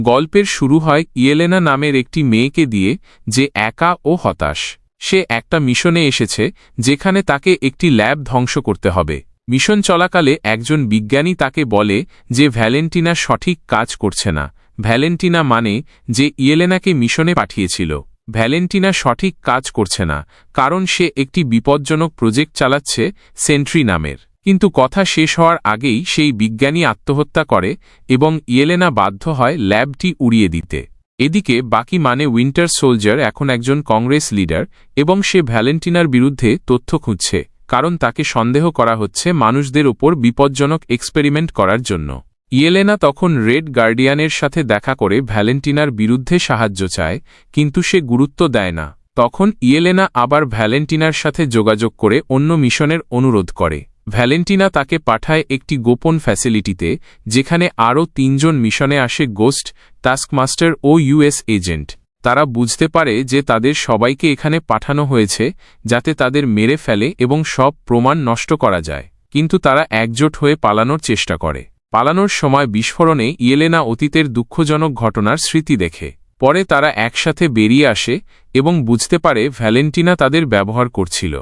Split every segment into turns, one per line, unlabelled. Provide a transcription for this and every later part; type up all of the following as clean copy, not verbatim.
গল্পের শুরু হয় ইয়েলেনা নামের একটি মেয়েকে দিয়ে, যে একা ও হতাশ। সে একটা মিশনে এসেছে যেখানে তাকে একটি ল্যাব ধ্বংস করতে হবে। মিশন চলাকালে একজন বিজ্ঞানী তাকে বলে যে ভ্যালেন্টিনা সঠিক কাজ করছে না। ভ্যালেন্টিনা মানে যে ইয়েলেনাকে মিশনে পাঠিয়েছিল। ভ্যালেন্টিনা সঠিক কাজ করছে না কারণ সে একটি বিপজ্জনক প্রজেক্ট চালাচ্ছে সেন্ট্রি নামের। কিন্তু কথা শেষ হওয়ার আগেই সেই বিজ্ঞানী আত্মহত্যা করে এবং ইয়েলেনা বাধ্য হয় ল্যাবটি উড়িয়ে দিতে। এদিকে বাকি মানে উইন্টার সোলজার এখন একজন কংগ্রেস লিডার এবং সে ভ্যালেন্টিনার বিরুদ্ধে তথ্য খুঁজছে, কারণ তাকে সন্দেহ করা হচ্ছে মানুষদের উপর বিপজ্জনক এক্সপেরিমেন্ট করার জন্য। ইয়েলেনা তখন রেড গার্ডিয়ানের সাথে দেখা করে ভ্যালেন্টিনার বিরুদ্ধে সাহায্য চায়, কিন্তু সে গুরুত্ব দেয় না। তখন ইয়েলেনা আবার ভ্যালেন্টিনার সাথে যোগাযোগ করে অন্য মিশনের অনুরোধ করে। ভ্যালেন্টিনা তাকে পাঠায় একটি গোপন ফ্যাসিলিটিতে, যেখানে আরও ৩ জন মিশনে আসে গোস্ট, টাস্কমাস্টার ও ইউএস এজেন্ট। তারা বুঝতে পারে যে তাদের সবাইকে এখানে পাঠানো হয়েছে যাতে তাদের মেরে ফেলে এবং সব প্রমাণ নষ্ট করা যায়। কিন্তু তারা একজোট হয়ে পালানোর চেষ্টা করে। পালানোর সময় বিস্ফোরণে ইয়েলেনা অতীতের দুঃখজনক ঘটনার স্মৃতি দেখে। পরে তারা একসাথে বেরিয়ে আসে এবং বুঝতে পারে ভ্যালেন্টিনা তাদের ব্যবহার করছিল।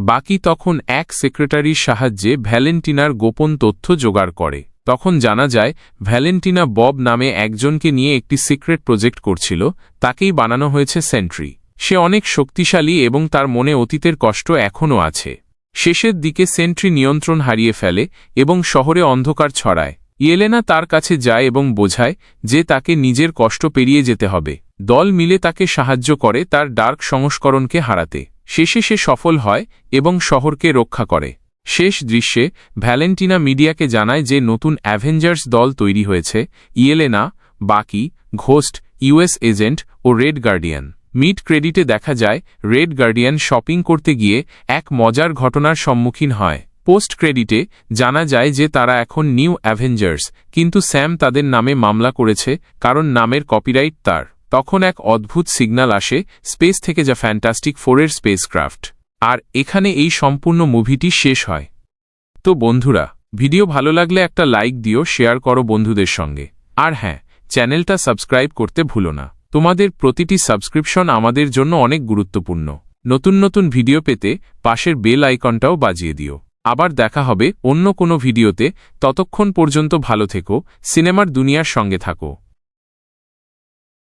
বাকি তখন এক সেক্রেটারির সাহায্যে ভ্যালেন্টিনার গোপন তথ্য জোগাড় করে। তখন জানা যায় ভ্যালেন্টিনা বব নামে একজনকে নিয়ে একটি সিক্রেট প্রজেক্ট করছিল, তাকেই বানানো হয়েছে সেন্ট্রি। সে অনেক শক্তিশালী এবং তার মনে অতীতের কষ্ট এখনও আছে। শেষের দিকে সেন্ট্রি নিয়ন্ত্রণ হারিয়ে ফেলে এবং শহরে অন্ধকার ছড়ায়। ইয়েলেনা তার কাছে যায় এবং বোঝায় যে তাকে নিজের কষ্ট পেরিয়ে যেতে হবে। দল মিলে তাকে সাহায্য করে তার ডার্ক সংস্করণকে হারাতে। শেষে সে সফল হয় এবং শহরকে রক্ষা করে। শেষ দৃশ্যে ভ্যালেন্টিনা মিডিয়াকে জানায় যে নতুন অ্যাভেঞ্জার্স দল তৈরি হয়েছে: ইয়েলেনা, বাকি, ঘোস্ট, ইউএস এজেন্ট ও রেড গার্ডিয়ান। মিড ক্রেডিটে দেখা যায় রেড গার্ডিয়ান শপিং করতে গিয়ে এক মজার ঘটনার সম্মুখীন হয়। পোস্ট ক্রেডিটে জানা যায় যে তারা এখন নিউ অ্যাভেঞ্জার্স, কিন্তু স্যাম তাদের নামে মামলা করেছে কারণ নামের কপিরাইট তার। তখন এক অদ্ভুত সিগন্যাল আসে স্পেস থেকে, যা ফ্যান্টাস্টিক ফোরের স্পেসক্রাফট। আর এখানে এই সম্পূর্ণ মুভিটি শেষ হয়। তো বন্ধুরা, ভিডিও ভালো লাগলে একটা লাইক দিও, শেয়ার করো বন্ধুদের সঙ্গে। আর হ্যাঁ, চ্যানেলটা সাবস্ক্রাইব করতে ভুলো না। তোমাদের প্রতিটি সাবস্ক্রিপশন আমাদের জন্য অনেক গুরুত্বপূর্ণ। নতুন নতুন ভিডিও পেতে পাশের বেল আইকনটাও বাজিয়ে দিও। আবার দেখা হবে অন্য কোনো ভিডিওতে। ততক্ষণ পর্যন্ত ভালো থেকো, সিনেমার দুনিয়ার সঙ্গে থাকো।